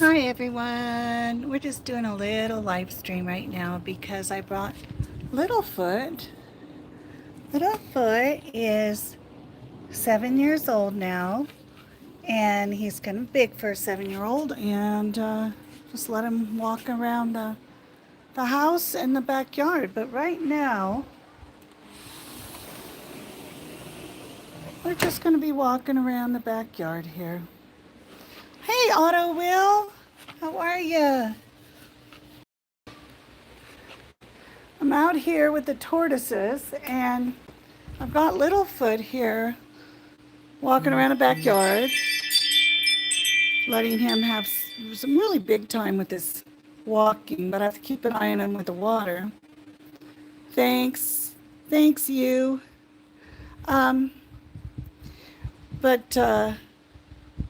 Hi everyone. We're just doing a little live stream right now because I brought Littlefoot. Littlefoot is 7 years old now, and he's kind of big for a 7-year-old. And just let him walk around the house and the backyard. But right now, we're just going to be walking around the backyard here. Hey, Otto Will, how are you? I'm out here with the tortoises, and I've got Littlefoot here walking around the backyard, letting him have some really big time with this walking, but I have to keep an eye on him with the water. Thanks. Thanks, you. Um, but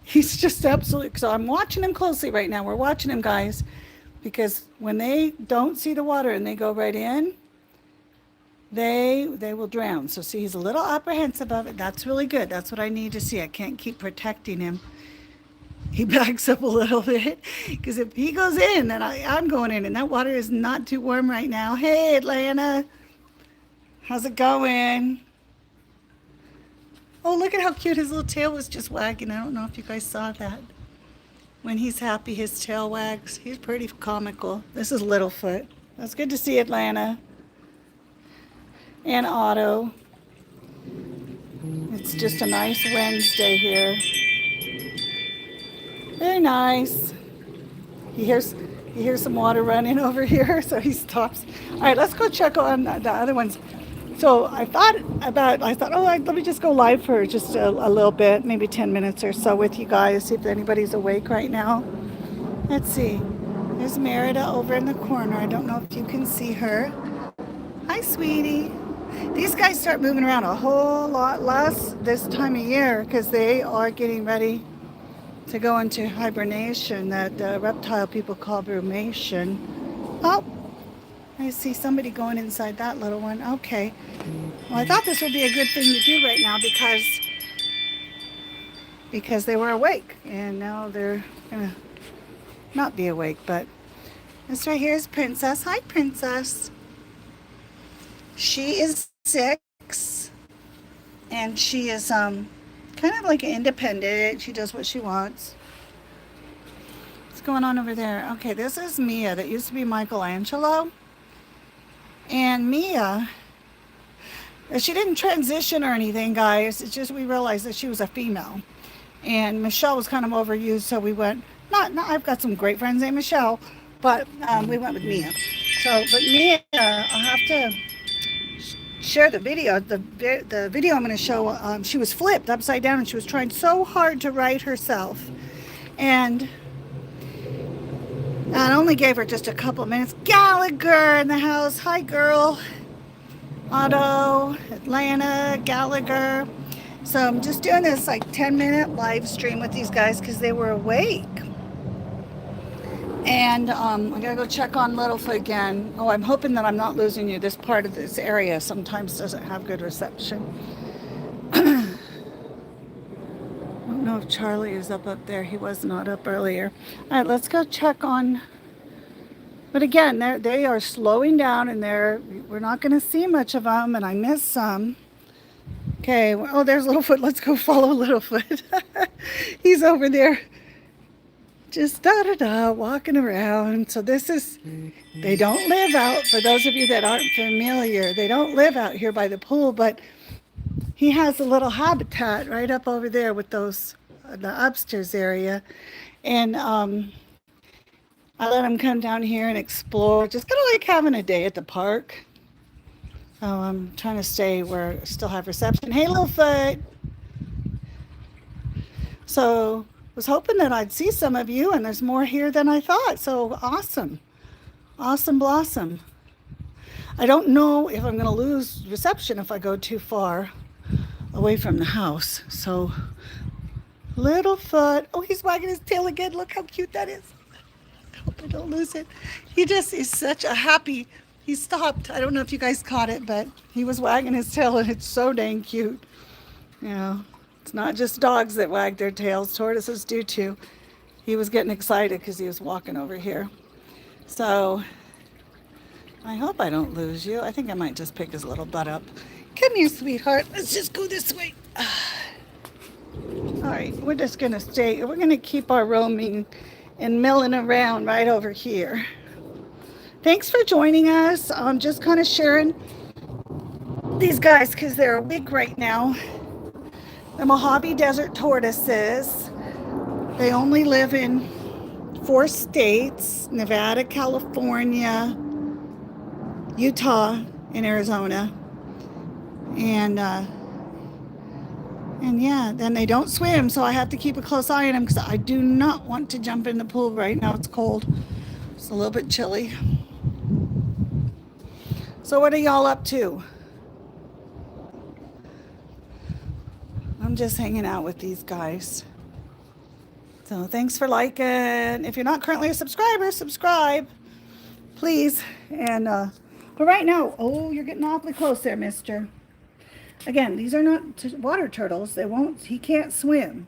he's just absolutely, so I'm watching him closely right now. We're watching him, guys, because when they don't see the water and they go right in, they will drown. So see, he's a little apprehensive of it. That's really good. That's what I need to see. I can't keep protecting him. He backs up a little bit because if he goes in, then I'm going in, and that water is not too warm right now. Hey, Atlanta, how's it going? Oh, look at how cute his little tail was just wagging. I don't know if you guys saw that. When he's happy, his tail wags. He's pretty comical. This is Littlefoot. That's good to see, Atlanta. And Otto. It's just a nice Wednesday here. Very nice. He hears some water running over here, so he stops. All right, let's go check on the other ones. So I thought, oh, let me just go live for just a little bit, maybe 10 minutes or so with you guys, see if anybody's awake right now. Let's see. There's Merida over in the corner. I don't know if you can see her. Hi, sweetie. These guys start moving around a whole lot less this time of year because they are getting ready to go into hibernation that reptile people call brumation. Oh, I see somebody going inside that little one. Okay. Well, I thought this would be a good thing to do right now because they were awake, and now they're gonna not be awake. But this right here is Princess. Hi, Princess. She is 6, and she is kind of like independent. She does what she wants. What's going on over there? Okay, this is Mia. That used to be Michelangelo. And Mia, she didn't transition or anything, guys. It's just we realized that she was a female. And Michelle was kind of overused, so we went, not I've got some great friends named Michelle, but we went with Mia. So, but Mia, I'll have to share the video. The video I'm going to show, she was flipped upside down, and she was trying so hard to right herself. And I only gave her just a couple of minutes. Gallagher in the house. Hi, girl. Otto, Atlanta, Gallagher. So I'm just doing this like 10-minute live stream with these guys because they were awake. And I gotta go check on Littlefoot again. Oh, I'm hoping that I'm not losing you. This part of this area sometimes doesn't have good reception. I don't know if Charlie is up there. He was not up earlier. All right, let's go check on. But again, they are slowing down, and we're not going to see much of them, and I miss some. Okay, oh, there's Littlefoot. Let's go follow Littlefoot. He's over there just walking around. So they don't live out, for those of you that aren't familiar, they don't live out here by the pool, but he has a little habitat right up over there with the upstairs area. And I let him come down here and explore, just kind of like having a day at the park. So I'm trying to stay where I still have reception. Hey, Littlefoot. So was hoping that I'd see some of you, and there's more here than I thought. So awesome. Awesome blossom. I don't know if I'm going to lose reception if I go too far away from the house. So Littlefoot. Oh, he's wagging his tail again. Look how cute that is. I hope I don't lose it. He just is such a happy. He stopped. I don't know if you guys caught it, but he was wagging his tail, and it's so dang cute. You know, it's not just dogs that wag their tails. Tortoises do too. He was getting excited because he was walking over here. So I hope I don't lose you. I think I might just pick his little butt up. Come here, sweetheart. Let's just go this way. All right, we're just going to stay. We're going to keep our roaming and milling around right over here. Thanks for joining us. I'm just kind of sharing these guys because they're awake right now. The Mojave Desert Tortoises. They only live in 4 states: Nevada, California, Utah, and Arizona. And yeah, then they don't swim, so I have to keep a close eye on them because I do not want to jump in the pool right now. It's cold. It's a little bit chilly. So what are y'all up to? I'm just hanging out with these guys. So thanks for liking. If you're not currently a subscriber, subscribe, please. And but right now, oh, you're getting awfully close there, mister. Again, these are not water turtles. He can't swim.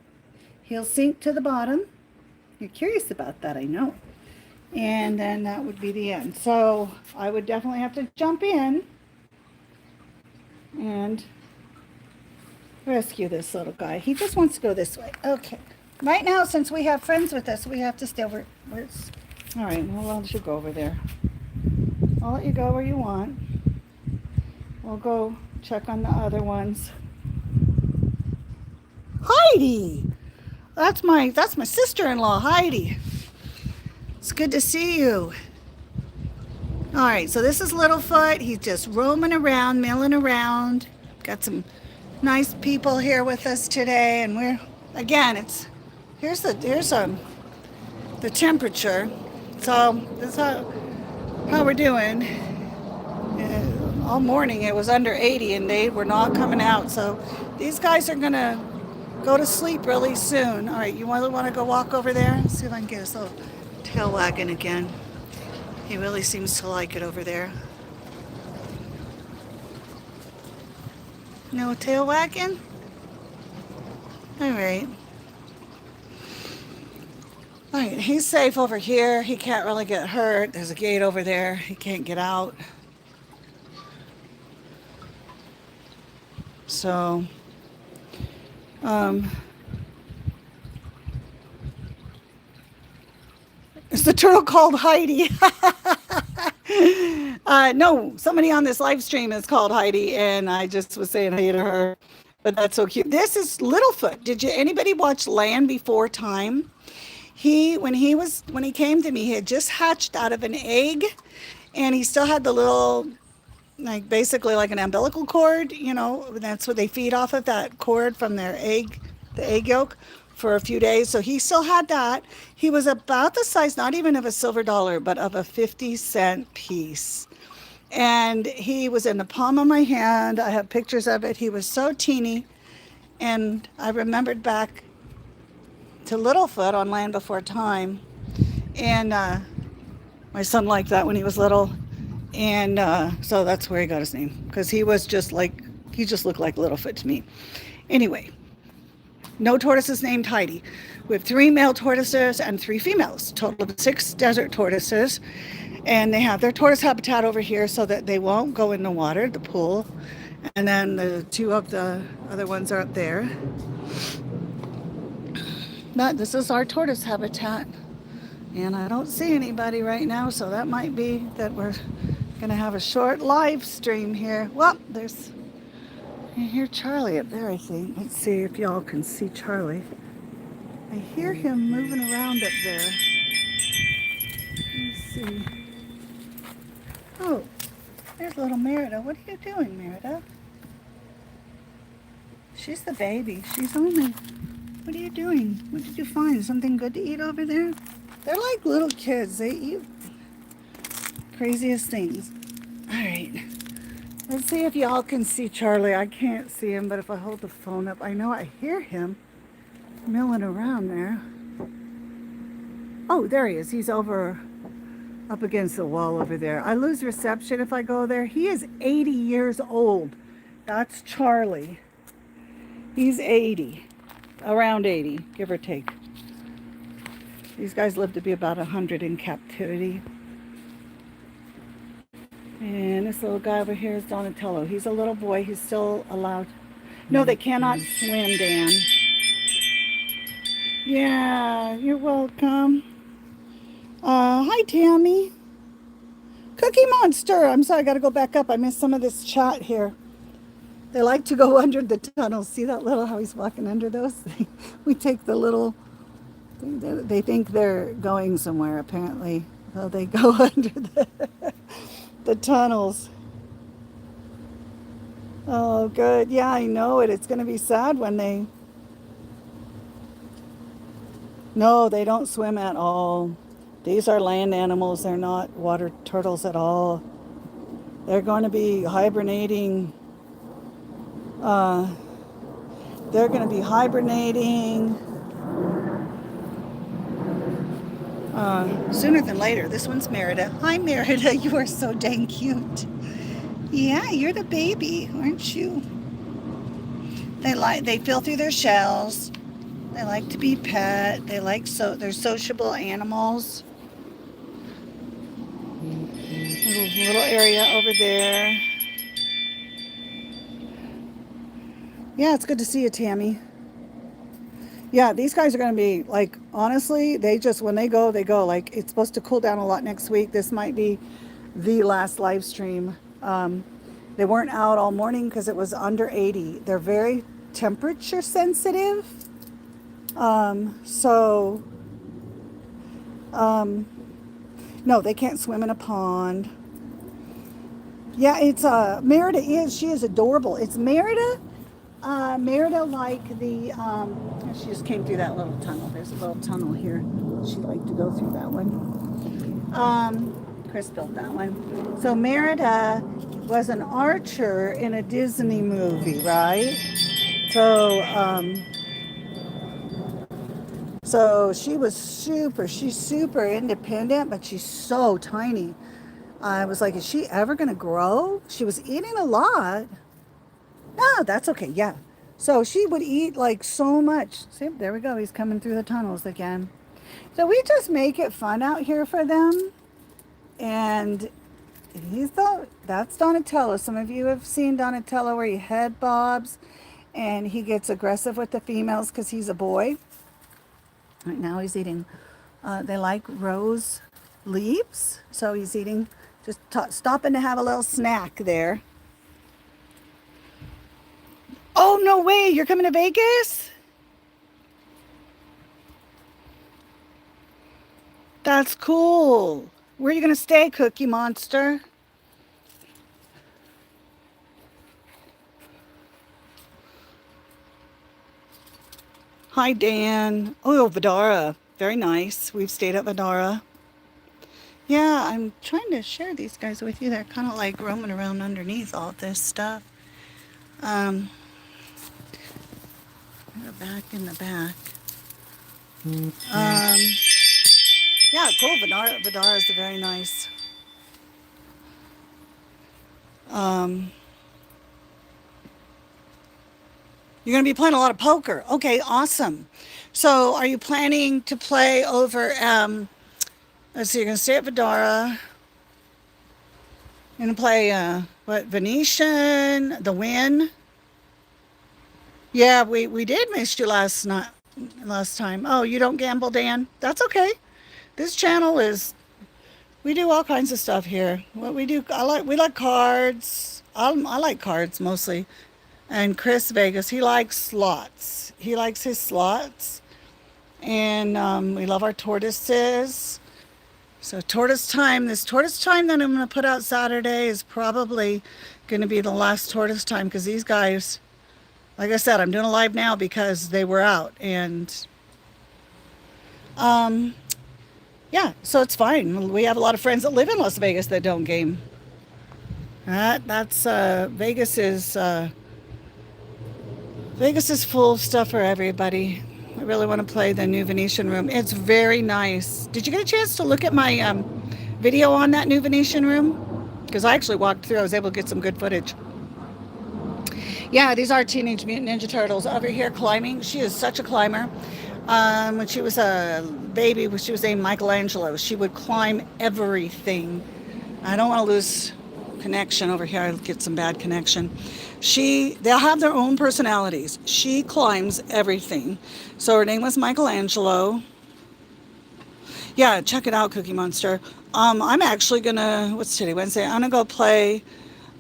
He'll sink to the bottom. You're curious about that, I know. And then that would be the end. So I would definitely have to jump in and rescue this little guy. He just wants to go this way. Okay. Right now, since we have friends with us, we have to stay over. All right, well, I'll let you go over there. I'll let you go where you want. We'll go check on the other ones. Heidi! That's my sister-in-law, Heidi. It's good to see you. All right, so this is Littlefoot. He's just roaming around, milling around. Got some nice people here with us today, and we're again. Here's the temperature. So this is how we're doing. All morning it was under 80, and they were not coming out. So these guys are gonna go to sleep really soon. All right, you want to go walk over there? Let's see if I can get his little tail wagging again. He really seems to like it over there. No tail wagging? All right. All right, he's safe over here. He can't really get hurt. There's a gate over there. He can't get out. So, is the turtle called Heidi? No, somebody on this live stream is called Heidi, and I just was saying hey to her. But that's so cute. This is Littlefoot. Did anybody watch Land Before Time? When he came to me, he had just hatched out of an egg, and he still had the little, like basically like an umbilical cord. That's what they feed off of, that cord from their egg, the egg yolk, for a few days. So he still had that. He was about the size, not even of a silver dollar, but of a 50-cent piece. And he was in the palm of my hand. I have pictures of it. He was so teeny. And I remembered back to Littlefoot on Land Before Time. And my son liked that when he was little. And so that's where he got his name. Because he just looked like Littlefoot to me. Anyway, no tortoises named Heidi. We have 3 male tortoises and 3 females. Total of 6 desert tortoises. And they have their tortoise habitat over here so that they won't go in the water, the pool. And then the 2 of the other ones are up there. But this is our tortoise habitat. And I don't see anybody right now, so that might be that we're going to have a short live stream here. Well, I hear Charlie up there, I think. Let's see if y'all can see Charlie. I hear him moving around up there. Let's see. Oh, there's little Merida. What are you doing, Merida? She's the baby. She's only... What are you doing? What did you find? Something good to eat over there? They're like little kids. They eat craziest things. All right. Let's see if y'all can see Charlie. I can't see him, but if I hold the phone up, I know I hear him milling around there. Oh, there he is. He's over up against the wall over there. I lose reception if I go there. He is 80 years old. That's Charlie. He's 80. Around 80, give or take. These guys live to be about 100 in captivity. And this little guy over here is Donatello. He's a little boy. He's still allowed. No, they cannot swim, Dan. Yeah, you're welcome. Hi, Tammy. Cookie Monster. I'm sorry, I got to go back up. I missed some of this chat here. They like to go under the tunnels. See that little, how he's walking under those? We take the little, they think they're going somewhere, apparently. So they go under the tunnels. Oh, good. Yeah, I know it. It's going to be sad when they... No, they don't swim at all. These are land animals. They're not water turtles at all. They're going to be hibernating. They're going to be hibernating sooner than later. This one's Merida. Hi, Merida. You are so dang cute. Yeah, you're the baby, aren't you? They feel through their shells. They like to be pet. They're sociable animals. Little area over there. Yeah, it's good to see you, Tammy. Yeah, these guys are going to be, like, honestly, when they go, they go. Like, it's supposed to cool down a lot next week. This might be the last live stream. They weren't out all morning because it was under 80. They're very temperature sensitive. No, they can't swim in a pond. Yeah, it's Merida she is adorable. It's Merida. Merida, like she just came through that little tunnel. There's a little tunnel here. She'd like to go through that one. Chris built that one. So Merida was an archer in a Disney movie, right? So she's super independent, but she's so tiny. I was like, is she ever going to grow? She was eating a lot. No, that's okay. Yeah. So she would eat like so much. See, there we go. He's coming through the tunnels again. So we just make it fun out here for them. And that's Donatello. Some of you have seen Donatello where he head bobs and he gets aggressive with the females because he's a boy. Right now he's eating, they like rose leaves. So he's eating, just stopping to have a little snack there. Oh, no way. You're coming to Vegas? That's cool. Where are you going to stay, Cookie Monster? Hi, Dan. Oh, Vidara. Very nice. We've stayed at Vidara. Yeah, I'm trying to share these guys with you. They're kind of like roaming around underneath all this stuff. They're back in the back. Yeah, cool. Vidara is very nice. You're going to be playing a lot of poker. Okay, awesome. So are you planning to play over, let's see, you're going to stay at Vidara. You're going to play, Venetian, the Win? Yeah, we did miss you last time. Oh, you don't gamble, Dan? That's okay. This channel we do all kinds of stuff here. What we do, we like cards. I like cards mostly. And Chris Vegas, he likes slots. He likes his slots. And we love our tortoises. So this tortoise time that I'm going to put out Saturday is probably going to be the last tortoise time because these guys, like I said, I'm doing a live now because they were out. And yeah, so it's fine. We have a lot of friends that live in Las Vegas that don't game. Vegas is full of stuff for everybody. I really want to play the new Venetian room. It's very nice. Did you get a chance to look at my video on that new Venetian room? Because I actually walked through. I was able to get some good footage. Yeah, these are Teenage Mutant Ninja Turtles over here climbing. She is such a climber. When she was a baby, when she was named Michelangelo, she would climb everything. I don't want to lose connection over here. I'll get some bad connection. They'll have their own personalities. She climbs everything. So her name was Michelangelo. Yeah, check it out, Cookie Monster. I'm actually gonna, what's today, Wednesday? I'm gonna go play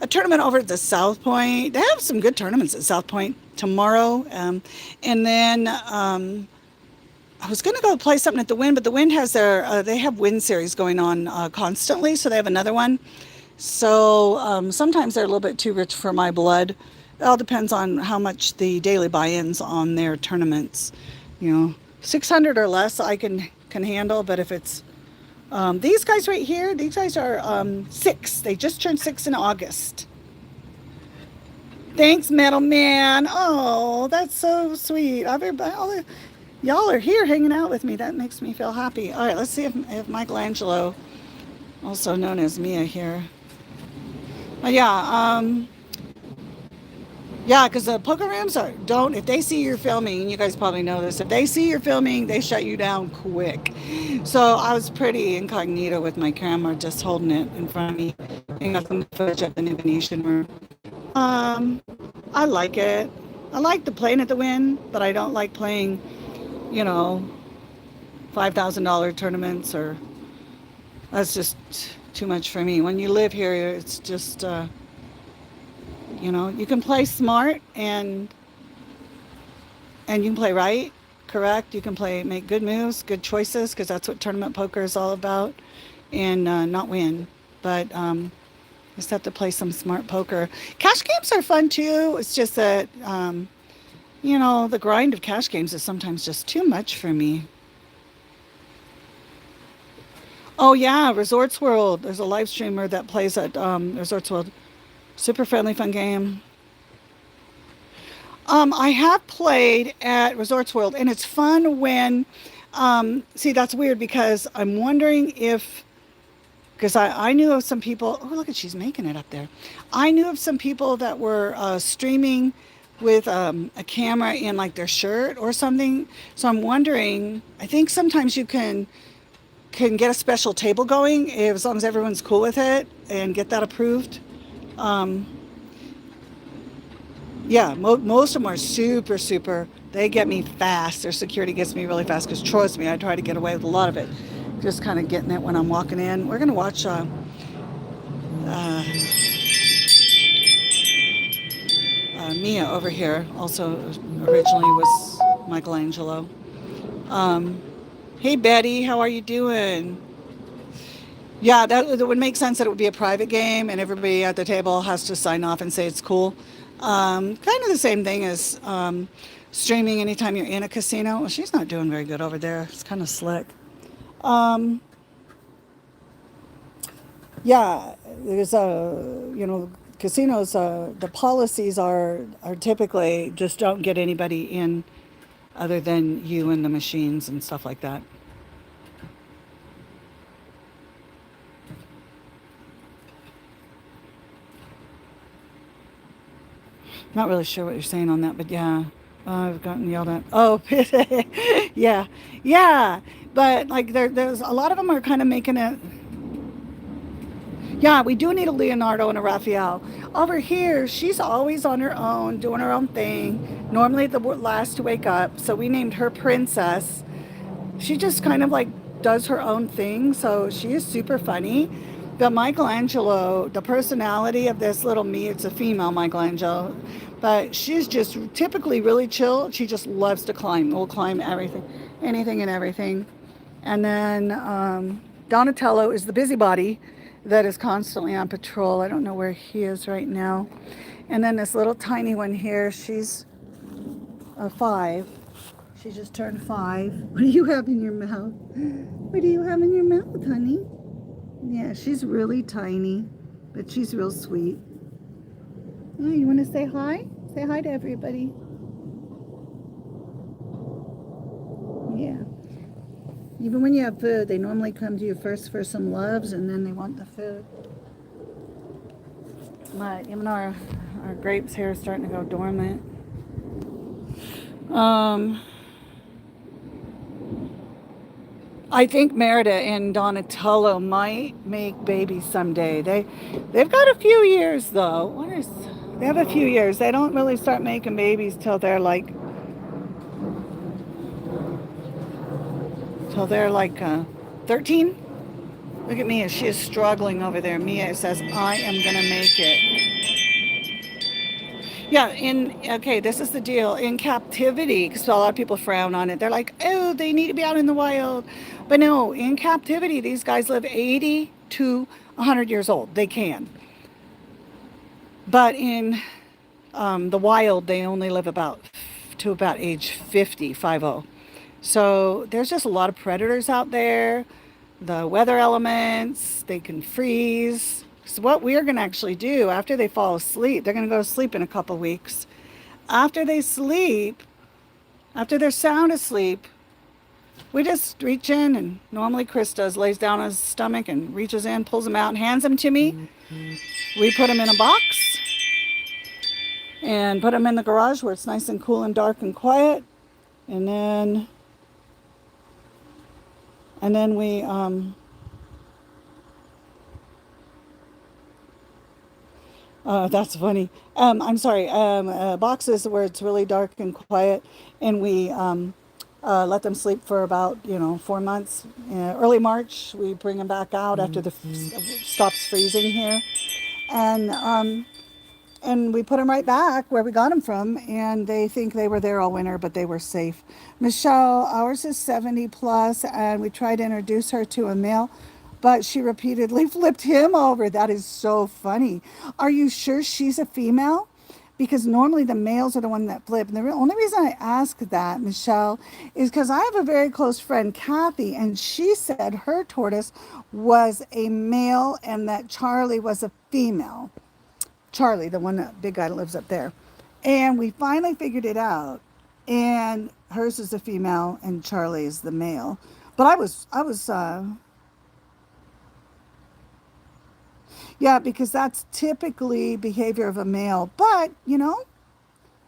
a tournament over at the South Point. They have some good tournaments at South Point tomorrow. And then I was going to go play something at the Wind, but the Wind has they have Wind series going on constantly, so they have another one. So sometimes they're a little bit too rich for my blood. It all depends on how much the daily buy-ins on their tournaments. 600 or less I can handle, but if it's these guys right here, these guys are 6. They just turned 6 in August. Thanks, Metal Man. Oh, that's so sweet. Y'all are here hanging out with me. That makes me feel happy. All right, let's see if Michelangelo, also known as Mia here. But yeah, because the poker rooms if they see you're filming, and you guys probably know this, if they see you're filming, they shut you down quick. So I was pretty incognito with my camera, just holding it in front of me. And got some footage at the new Venetian room. I like it. I like the playing at the Win, but I don't like playing, $5,000 tournaments, or that's just too much for me. When you live here, it's just, you can play smart and you can play right, correct. You can make good moves, good choices, because that's what tournament poker is all about, and not win. But just have to play some smart poker. Cash games are fun too. It's just that, the grind of cash games is sometimes just too much for me. Oh yeah, Resorts World. There's a live streamer that plays at Resorts World. Super friendly, fun game. I have played at Resorts World, and it's fun when, see, that's weird because I'm wondering because I knew of some people, oh, look at, she's making it up there. I knew of some people that were streaming with a camera in like their shirt or something. So I'm wondering, I think sometimes you can get a special table going as long as everyone's cool with it and get that approved. Yeah, most of them are super, super. They get me fast. Their security gets me really fast because trust me, I try to get away with a lot of it. Just kind of getting it when I'm walking in. We're going to watch Mia over here. Also, originally was Michelangelo. Hey, Betty, how are you doing? Yeah, that would make sense that it would be a private game and everybody at the table has to sign off and say it's cool. Kind of the same thing as streaming anytime you're in a casino. Well, she's not doing very good over there. It's kind of slick. Um, yeah, there's casinos. The policies are typically just don't get anybody in other than you and the machines and stuff like that. Not really sure what you're saying on that, but yeah, I've gotten yelled at. Oh, yeah, yeah. But like there's a lot of them are kind of making it. Yeah, we do need a Leonardo and a Raphael. Over here, she's always on her own, doing her own thing. Normally the last to wake up, so we named her Princess. She just kind of like does her own thing, so she is super funny. The Michelangelo, the personality of this little me, it's a female Michelangelo, but she's just typically really chill. She just loves to climb. Will climb everything, anything and everything. And then Donatello is the busybody that is constantly on patrol. I don't know where he is right now. And then this little tiny one here, she's 5. She just turned 5. What do you have in your mouth? What do you have in your mouth, honey? Yeah, she's really tiny, but she's real sweet. Oh, you want to say hi? Say hi to everybody. Yeah. Even when you have food, they normally come to you first for some loves, and then they want the food. But even our grapes here are starting to go dormant. I think Merida and Donatello might make babies someday. They've got a few years though. They have a few years. They don't really start making babies till they're like 13. Look at Mia. She is struggling over there. Mia says, I am going to make it. Yeah, okay, this is the deal. In captivity, because a lot of people frown on it. They're like, oh, they need to be out in the wild. But no, in captivity, these guys live 80 to 100 years old. They can. But in the wild, they only live about age 50. So there's just a lot of predators out there. The weather elements, they can freeze. So what we're going to actually do after they fall asleep, they're going to go to sleep in a couple weeks. After they sleep, after they're sound asleep, we just reach in, and normally Chris does, lays down on his stomach and reaches in, pulls them out and hands them to me. We put them in a box and put them in the garage where it's nice and cool and dark and quiet. And then we that's funny. I'm sorry. Boxes where it's really dark and quiet, and we let them sleep for about 4 months. Early March, we bring them back out after the stops freezing here, and and we put them right back where we got them from, and they think they were there all winter, but they were safe. Michelle, ours is 70 plus, and we tried to introduce her to a male, but she repeatedly flipped him over. That is so funny. Are you sure she's a female? Because normally the males are the one that flip. And the only reason I ask that, Michelle, is because I have a very close friend, Kathy, and she said her tortoise was a male and that Charlie was a female. Charlie, the one that big guy that lives up there. And we finally figured it out. And hers is the female and Charlie is the male. But yeah, because that's typically behavior of a male. But,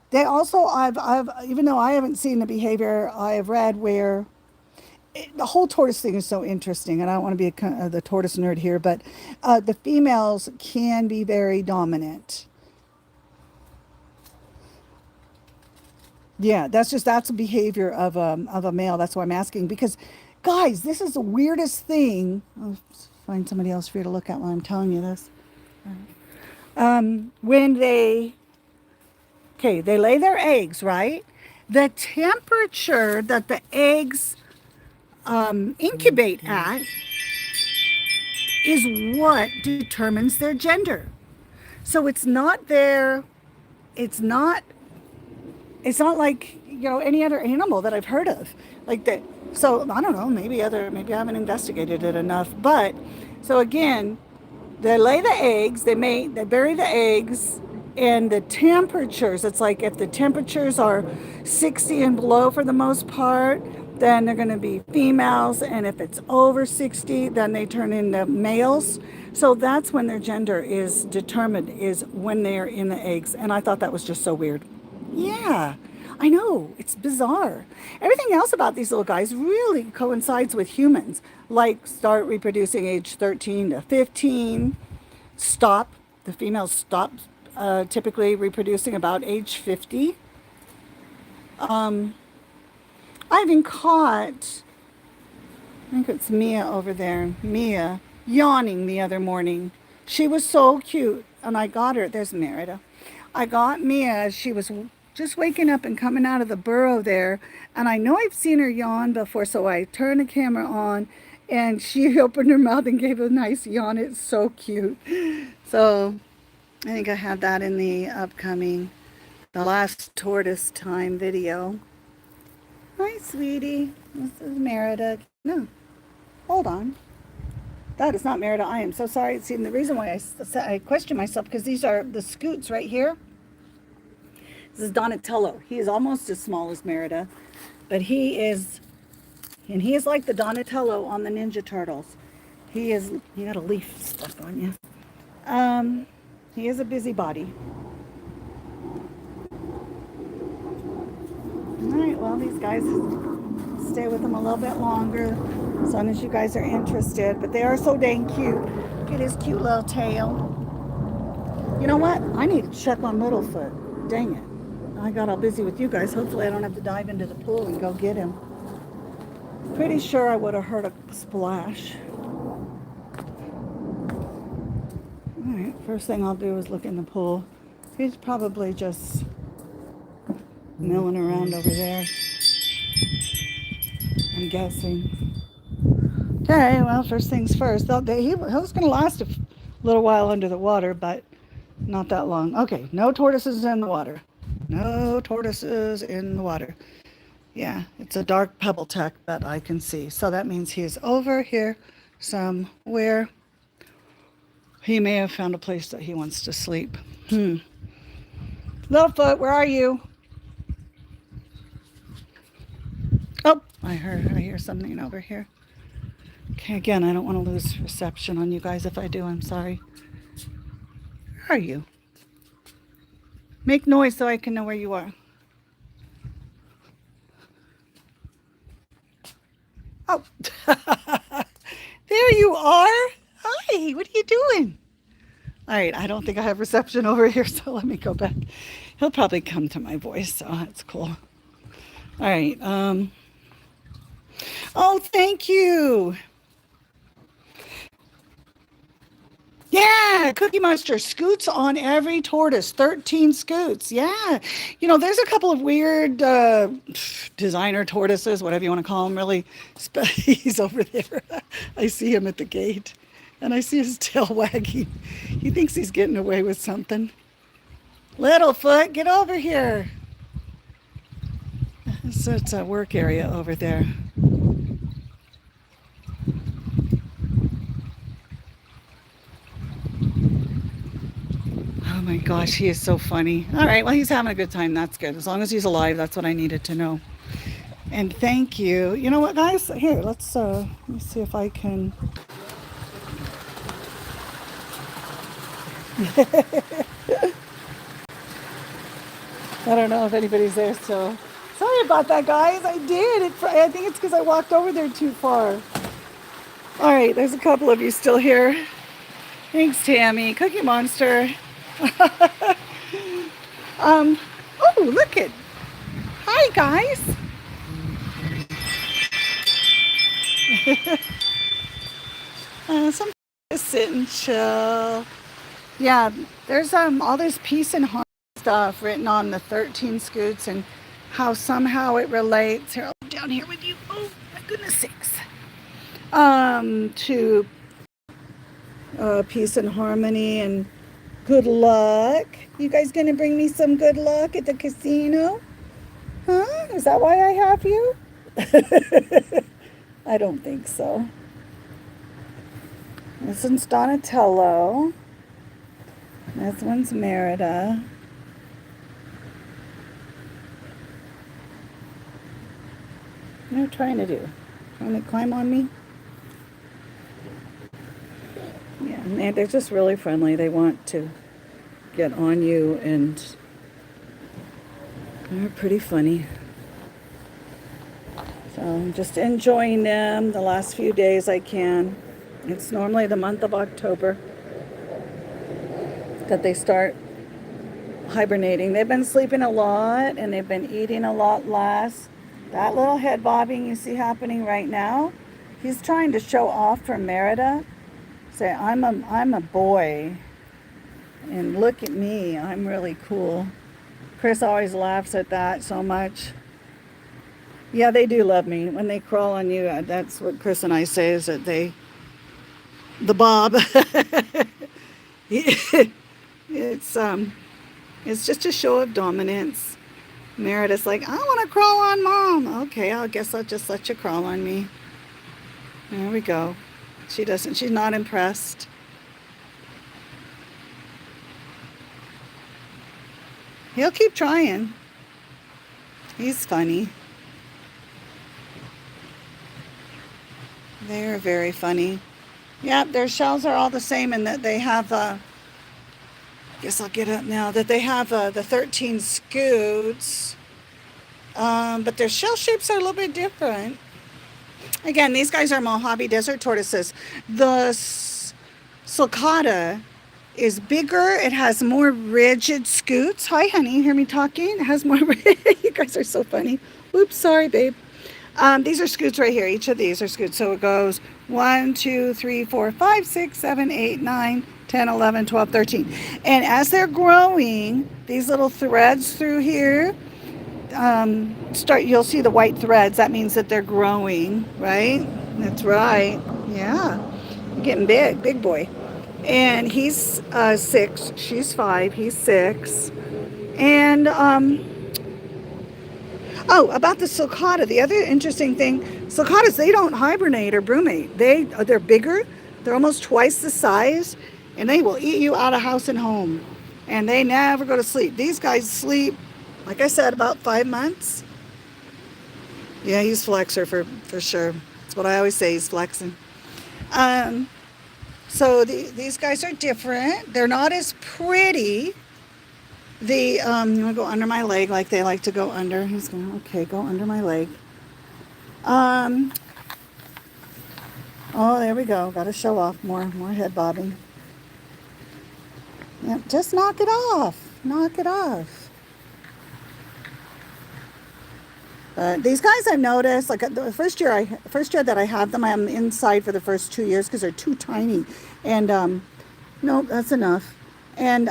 they also, I've even though I haven't seen the behavior, I have read where the whole tortoise thing is so interesting, and I don't want to be the tortoise nerd here, but the females can be very dominant. Yeah, that's a behavior of a male. That's why I'm asking, because, guys, this is the weirdest thing. I'll find somebody else for you to look at while I'm telling you this. When they lay their eggs, right? The temperature that the eggs incubate at is what determines their gender. So it's not like any other animal that I've heard of like that. So I don't know, maybe I haven't investigated it enough, but so again, they lay the eggs, they bury the eggs, and the temperatures, it's like if the temperatures are 60 and below for the most part, then they're going to be females, and if it's over 60, then they turn into males. So that's when their gender is determined, is when they're in the eggs. And I thought that was just so weird. Yeah, I know, it's bizarre. Everything else about these little guys really coincides with humans, like start reproducing age 13 to 15, the females stop typically reproducing about age 50. I even caught, I think it's Mia over there, Mia, yawning the other morning. She was so cute, and I got her. There's Merida. I got Mia. She was just waking up and coming out of the burrow there, and I know I've seen her yawn before, so I turned the camera on, and she opened her mouth and gave a nice yawn. It's so cute. So I think I have that in the last tortoise time video. Hi, sweetie. This is Merida. No, hold on. That is not Merida. I am so sorry. See, the reason why I question myself, because these are the scoots right here. This is Donatello. He is almost as small as Merida, but he is like the Donatello on the Ninja Turtles. You got a leaf stuck on you. He is a busybody. All right, well, these guys stay with them a little bit longer. as long as you guys are interested. But they are so dang cute. Look at his cute little tail. You know what? I need to check on Littlefoot. Dang it. I got all busy with you guys. Hopefully I don't have to dive into the pool and go get him. Pretty sure I would have heard a splash. Alright, first thing I'll do is look in the pool. He's probably just milling around over there, I'm guessing. Okay, well, first things first. He was going to last a little while under the water, but not that long. Okay, no tortoises in the water. No tortoises in the water. Yeah, it's a dark pebble tech that I can see. So that means he is over here somewhere. He may have found a place that he wants to sleep. Littlefoot, where are you? Oh, I hear something over here. Okay, again, I don't want to lose reception on you guys. If I do, I'm sorry. Where are you? Make noise so I can know where you are. Oh, there you are. Hi, what are you doing? All right, I don't think I have reception over here, so let me go back. He'll probably come to my voice, so that's cool. All right. Oh, thank you. Yeah, Cookie Monster scoots on every tortoise, 13 scoots. Yeah. You know, there's a couple of weird designer tortoises, whatever you want to call them, really. He's over there. I see him at the gate, and I see his tail wagging. He thinks he's getting away with something. Littlefoot, get over here. So it's a work area over there. Oh my gosh, he is so funny. All right, well, he's having a good time. That's good. As long as he's alive, that's what I needed to know. And thank you. You know what, guys? Here, let me see if I can. I don't know if anybody's there still. Sorry about that, guys. I did. I think it's because I walked over there too far. All right, there's a couple of you still here. Thanks, Tammy. Cookie Monster. Oh, look it. Hi, guys. Some just sit and chill. Yeah, there's all this peace and harmony stuff written on the 13 scoots and how somehow it relates. Here, I'll down here with you. Oh, my goodness sakes. To peace and harmony and good luck. You guys gonna bring me some good luck at the casino? Huh? Is that why I have you? I don't think so. This one's Donatello. This one's Merida. What are you trying to do? Trying to climb on me? Yeah, and they're just really friendly. They want to get on you, and they're pretty funny. So I'm just enjoying them the last few days I can. It's normally the month of October that they start hibernating. They've been sleeping a lot and they've been eating a lot less. That little head bobbing you see happening right now, he's trying to show off for Merida. Say, I'm a boy, and look at me, I'm really cool. Chris always laughs at that so much. Yeah, they do love me. When they crawl on you, that's what Chris and I say, is that the bob. It's just a show of dominance. Merida's like, I want to crawl on Mom. Okay, I guess I'll just let you crawl on me. There we go. She's not impressed. He'll keep trying. He's funny. They're very funny. Yep, their shells are all the same in that they have, I guess I'll get up now, that they have the 13 scoots, but their shell shapes are a little bit different. Again, these guys are Mojave Desert tortoises. The sulcata is bigger. It has more rigid scoots. Hi, honey. You hear me talking? It has more. You guys are so funny. Oops, sorry, babe. These are scoots right here. Each of these are scoots. So it goes 1, 2, 3, 4, 5, 6, 7, 8, 9, 10, 11, 12, 13. And as they're growing, these little threads through here you'll see the white threads. That means that they're growing, right? That's right. Yeah. You're getting big boy. And he's 6. She's 5. He's 6. And oh, about the sulcata, the other interesting thing, sulcatas, they don't hibernate or brumate. They're bigger. They're almost twice the size, and they will eat you out of house and home. And they never go to sleep. These guys sleep, like I said, about 5 months. Yeah, he's flexor for sure. That's what I always say. He's flexing. So these guys are different. They're not as pretty. You want to go under my leg like they like to go under. He's going, okay, go under my leg. Oh, there we go. Got to show off more head bobbing. Yep, just knock it off. Knock it off. These guys I've noticed, like the first year that I have them, I'm inside for the first 2 years because they're too tiny. And no, that's enough. And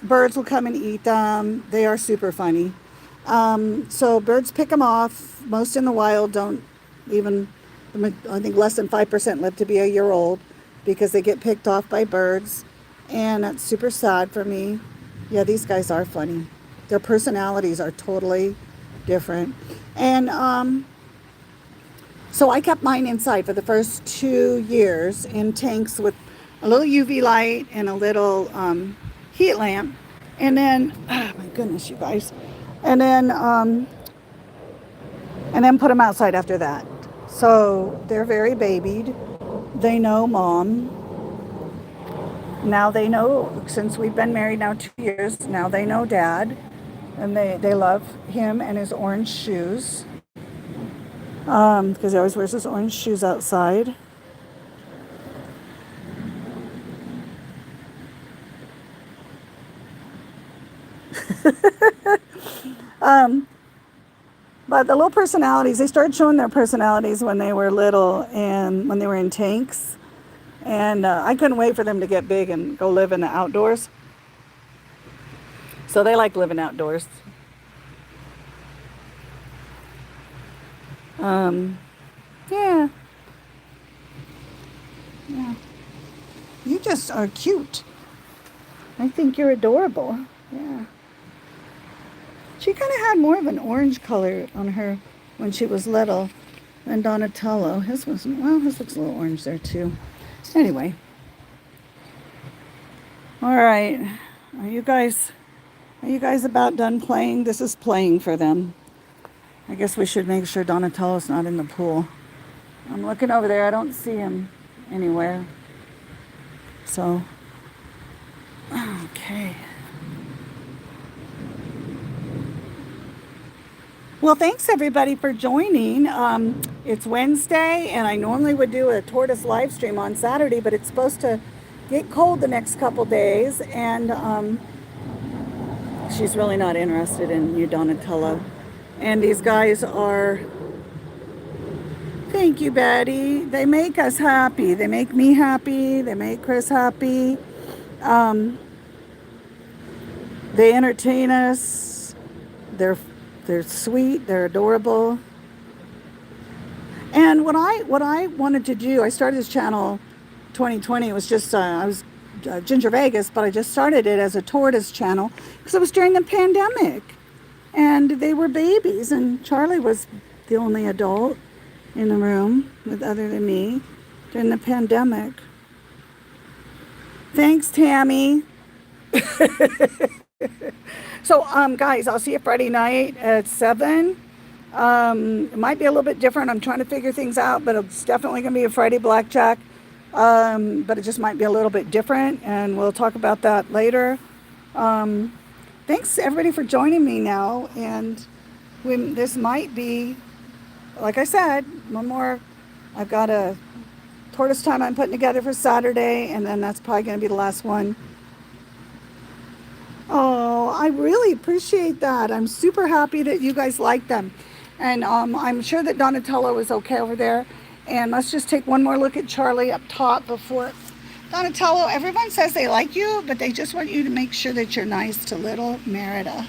birds will come and eat them. They are super funny. So birds pick them off. Most in the wild don't even, I think less than 5% live to be a year old because they get picked off by birds. And that's super sad for me. Yeah, these guys are funny. Their personalities are totally different. And so I kept mine inside for the first 2 years in tanks with a little UV light and a little heat lamp. And then, oh my goodness, you guys. And then put them outside after that. So they're very babied. They know mom. Now they know, since we've been married now 2 years, now they know dad. And they love him and his orange shoes. Because he always wears his orange shoes outside. But the little personalities, they started showing their personalities when they were little and when they were in tanks. And I couldn't wait for them to get big and go live in the outdoors. So they like living outdoors. Yeah. Yeah. You just are cute. I think you're adorable. Yeah. She kind of had more of an orange color on her when she was little than Donatello. His looks a little orange there too. Anyway. All right. Are you guys about done playing? This is playing for them. I guess we should make sure Donatello's not in the pool. I'm looking over there. I don't see him anywhere. So, okay. Well, thanks everybody for joining. It's Wednesday, and I normally would do a tortoise live stream on Saturday, but it's supposed to get cold the next couple days, and she's really not interested in you, Donatello. And these guys are, thank you, Betty. They make us happy. They make me happy. They make Chris happy. They entertain us. They're sweet. They're adorable. And what I wanted to do, I started this channel 2020. It was just I was Ginger Vegas, but I just started it as a tortoise channel because it was during the pandemic, and they were babies, and Charlie was the only adult in the room other than me during the pandemic. Thanks, Tammy. So, guys, I'll see you Friday night at 7. It might be a little bit different. I'm trying to figure things out, but it's definitely going to be a Friday blackjack. But it just might be a little bit different, and we'll talk about that later. Thanks, everybody, for joining me now. And this might be, like I said, one more I've got a tortoise time I'm putting together for Saturday, and then that's probably going to be the last one. Oh, I really appreciate that. I'm super happy that you guys like them. And I'm sure that Donatello is okay over there. And let's just take one more look at Charlie up top before. Donatello, everyone says they like you, but they just want you to make sure that you're nice to little Merida.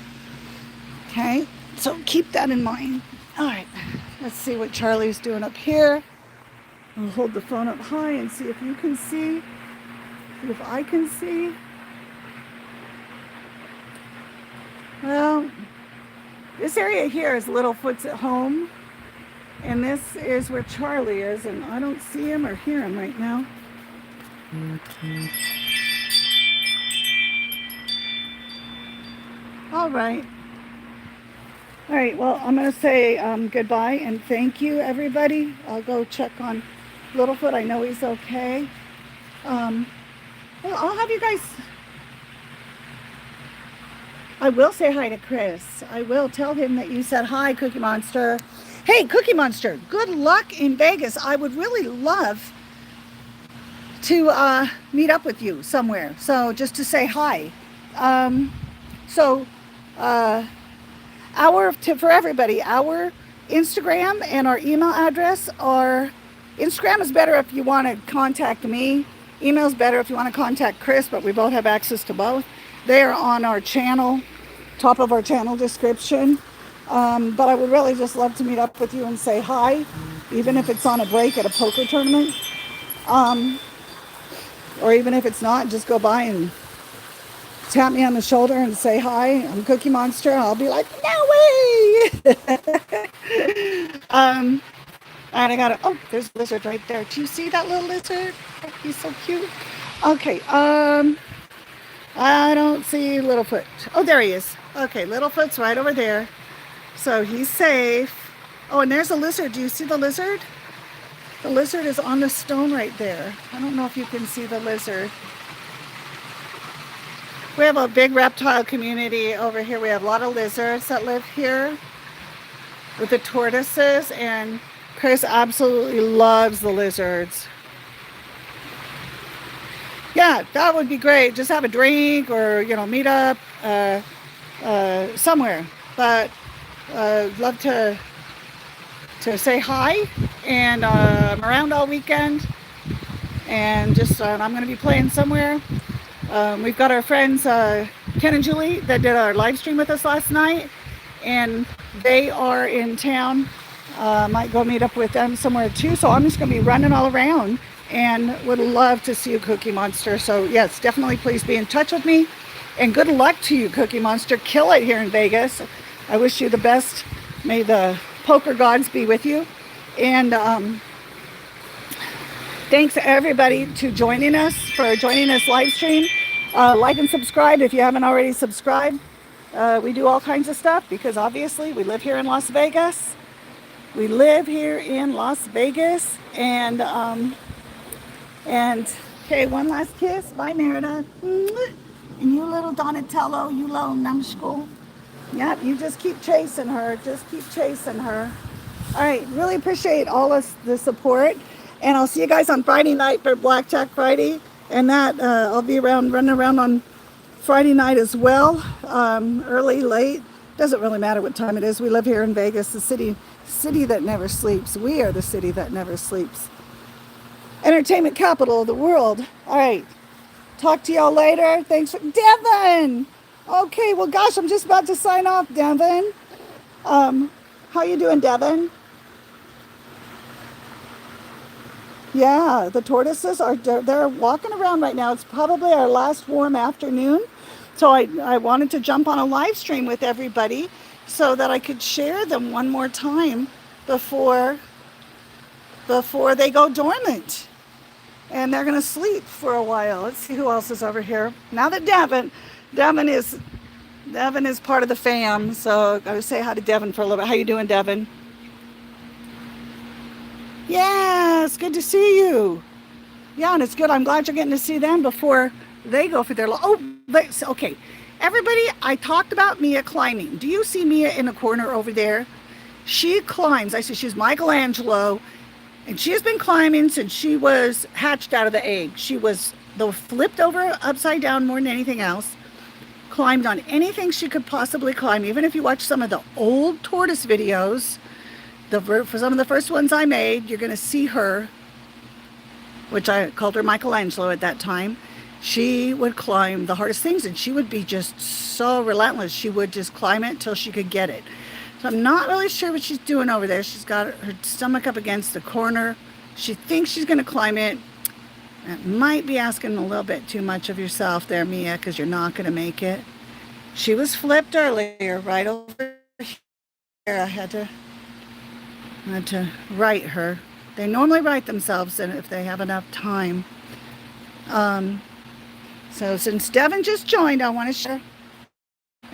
Okay, so keep that in mind. All right, let's see what Charlie's doing up here. I'll hold the phone up high and see if you can see, if I can see. Well, this area here is Littlefoot's at home, and this is where Charlie is, and I don't see him or hear him right now. All right. All right, well, I'm going to say goodbye and thank you, everybody. I'll go check on Littlefoot. I know he's okay. Well, I'll have you guys... I will say hi to Chris. I will tell him that you said hi, Cookie Monster. Hey, Cookie Monster, good luck in Vegas. I would really love to meet up with you somewhere. So just to say hi. For everybody, our Instagram and our email address are... Instagram is better if you want to contact me. Email is better if you want to contact Chris, but we both have access to both. They are on our channel, top of our channel description. But I would really just love to meet up with you and say hi, even if it's on a break at a poker tournament. Or even if it's not, just go by and tap me on the shoulder and say hi. I'm Cookie Monster. I'll be like, no way! And I got oh, there's a lizard right there. Do you see that little lizard? Oh, he's so cute. Okay, I don't see Littlefoot. Oh, there he is. Okay, Littlefoot's right over there. So he's safe. Oh, and there's a lizard. Do you see the lizard? The lizard is on the stone right there. I don't know if you can see the lizard. We have a big reptile community over here. We have a lot of lizards that live here with the tortoises, and Chris absolutely loves the lizards. Yeah, that would be great. Just have a drink or, meet up somewhere. But love to say hi. And I'm around all weekend. And just I'm going to be playing somewhere. We've got our friends Ken and Julie that did our live stream with us last night. And they are in town. Might go meet up with them somewhere too. So I'm just going to be running all around. And would love to see you, Cookie Monster. So yes, definitely please be in touch with me. And good luck to you, Cookie Monster. Kill it here in Vegas. I wish you the best. May the poker gods be with you. And thanks everybody for joining us live stream. Like and subscribe if you haven't already subscribed. We do all kinds of stuff because obviously we live here in Las Vegas. And okay, one last kiss. Bye, Merida. And you little Donatello, you little numbskull. Yep, you just keep chasing her. All right, really appreciate all of the support. And I'll see you guys on Friday night for Blackjack Friday. And that I'll be running around on Friday night as well. Early, late. Doesn't really matter what time it is. We live here in Vegas, the city that never sleeps. We are the city that never sleeps. Entertainment capital of the world. All right. Talk to y'all later. Thanks for Devin. Okay, well, gosh, I'm just about to sign off, Devin. How you doing, Devin? Yeah, the tortoises they're walking around right now. It's probably our last warm afternoon. So I wanted to jump on a live stream with everybody so that I could share them one more time before they go dormant. And they're going to sleep for a while. Let's see who else is over here. Now that Devin is part of the fam, so I gotta say hi to Devin for a little bit. How you doing, Devin? Yeah, it's good to see you. Yeah, and it's good. I'm glad you're getting to see them before they go for their... okay. Everybody, I talked about Mia climbing. Do you see Mia in the corner over there? She climbs. I said she's Michelangelo. And she has been climbing since she was hatched out of the egg. She was though flipped over upside down more than anything else. Climbed on anything she could possibly climb. Even if you watch some of the old tortoise videos, for some of the first ones I made, you're going to see her, which I called her Michelangelo at that time. She would climb the hardest things, and she would be just so relentless. She would just climb it till she could get it. So I'm not really sure what she's doing over there. She's got her stomach up against the corner. She thinks she's going to climb it. That might be asking a little bit too much of yourself there, Mia, because you're not going to make it. She was flipped earlier, right over here. I had to right her. They normally right themselves if they have enough time. So since Devin just joined, I want to share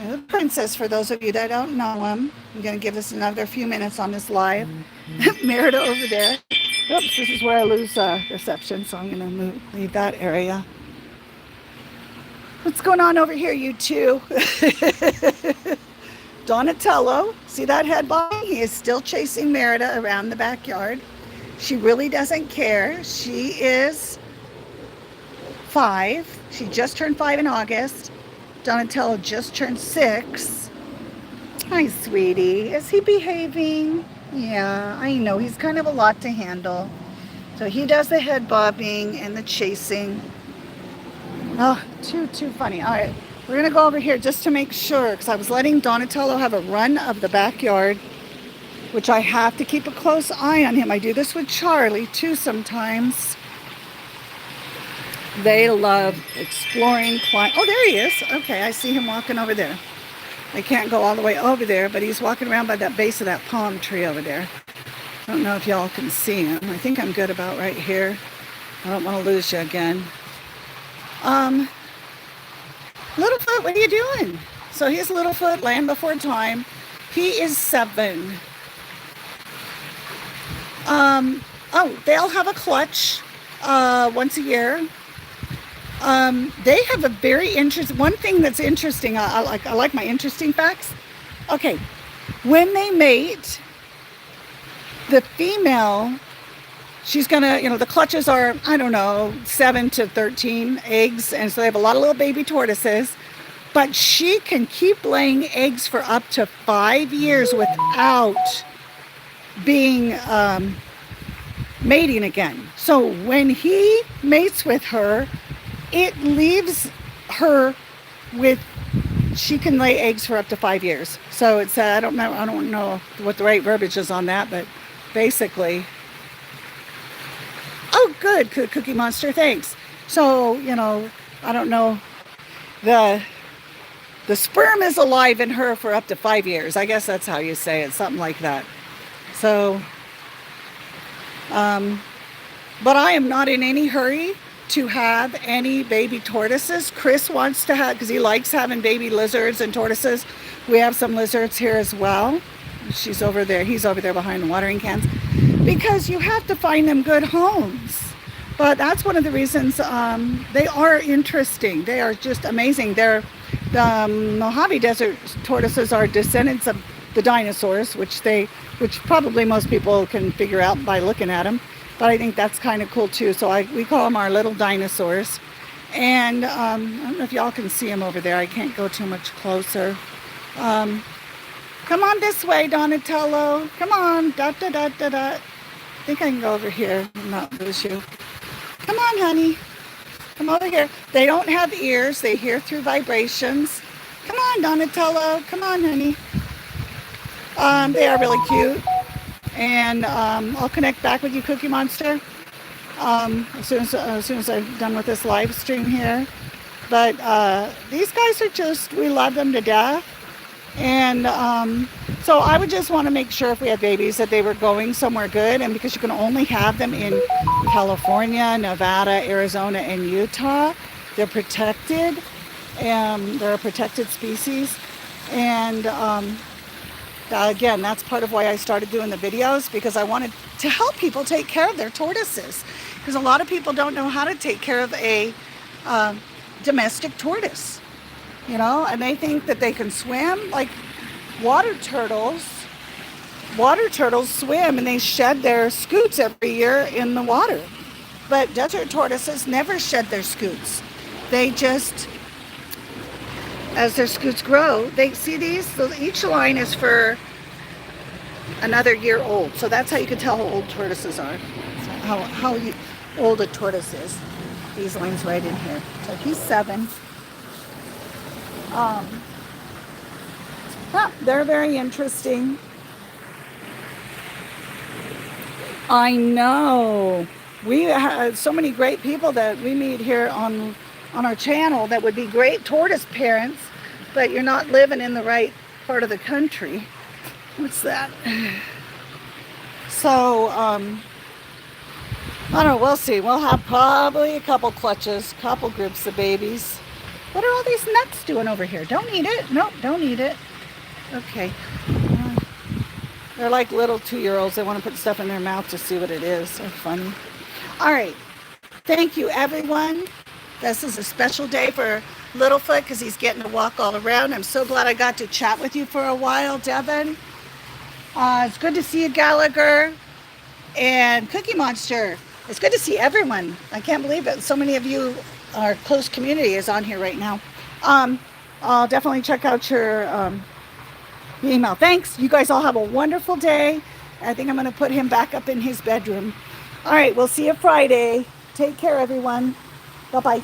the Princess, for those of you that don't know him. I'm going to give this another few minutes on this live. Merida over there. Oops, this is where I lose reception, so I'm going to leave that area. What's going on over here, you two? Donatello, see that head bob? He is still chasing Merida around the backyard. She really doesn't care. She is 5. She just turned 5 in August. Donatello just turned 6. Hi, sweetie. Is he behaving? Yeah, I know. He's kind of a lot to handle. So he does the head bobbing and the chasing. Oh, too funny. All right, we're going to go over here just to make sure, because I was letting Donatello have a run of the backyard, which I have to keep a close eye on him. I do this with Charlie, too, sometimes. They love exploring, oh, there he is. Okay, I see him walking over there. I can't go all the way over there, but he's walking around by that base of that palm tree over there. I don't know if y'all can see him. I think I'm good about right here. I don't want to lose you again. Littlefoot, what are you doing? So here's Littlefoot, Land Before Time. He is 7. They'll have a clutch once a year. They have a very interesting, one thing that's interesting, I like my interesting facts. Okay, when they mate, the female, she's gonna, the clutches are, 7 to 13 eggs, and so they have a lot of little baby tortoises, but she can keep laying eggs for up to 5 years without being mating again. So when he mates with her, it leaves her with, she can lay eggs for up to 5 years. So it's, I don't know what the right verbiage is on that, but basically, oh, good, Cookie Monster, thanks. So, I don't know, the sperm is alive in her for up to 5 years. I guess that's how you say it, something like that. So, but I am not in any hurry to have any baby tortoises. Chris wants to have, because he likes having baby lizards and tortoises. We have some lizards here as well. She's over there. He's over there behind the watering cans. Because you have to find them good homes. But that's one of the reasons they are interesting. They are just amazing. The Mojave Desert tortoises are descendants of the dinosaurs, which probably most people can figure out by looking at them. But I think that's kind of cool too. So we call them our little dinosaurs. And I don't know if y'all can see them over there. I can't go too much closer. Come on this way, Donatello. Come on. I think I can go over here and not lose you. Come on, honey. Come over here. They don't have ears. They hear through vibrations. Come on, Donatello. Come on, honey. They are really cute. And I'll connect back with you, Cookie Monster, as soon as I'm done with this live stream here. But these guys are just, we love them to death. And so I would just want to make sure if we have babies that they were going somewhere good. And because you can only have them in California, Nevada, Arizona, and Utah, they're protected. They're a protected species. And again, that's part of why I started doing the videos, because I wanted to help people take care of their tortoises. Because a lot of people don't know how to take care of a domestic tortoise, and they think that they can swim. Like water turtles water turtles swim and they shed their scutes every year in the water. But desert tortoises never shed their scutes. They just, as their scutes grow, they see these, so each line is for another year old. So that's how you can tell how old tortoises are. So how old a tortoise is. These lines right in here. So he's 7. They're very interesting. I know. We have so many great people that we meet here on our channel that would be great tortoise parents, but you're not living in the right part of the country. What's that? So, I don't know, we'll see. We'll have probably a couple clutches, couple groups of babies. What are all these nuts doing over here? Don't eat it. Nope, don't eat it. Okay. They're like little 2-year-olds. They want to put stuff in their mouth to see what it is. They're funny. All right. Thank you, everyone. This is a special day for Littlefoot because he's getting to walk all around. I'm so glad I got to chat with you for a while, Devin. It's good to see you, Gallagher and Cookie Monster. It's good to see everyone. I can't believe it. So many of you, our close community, is on here right now. I'll definitely check out your email. Thanks. You guys all have a wonderful day. I think I'm going to put him back up in his bedroom. All right. We'll see you Friday. Take care, everyone. Bye-bye.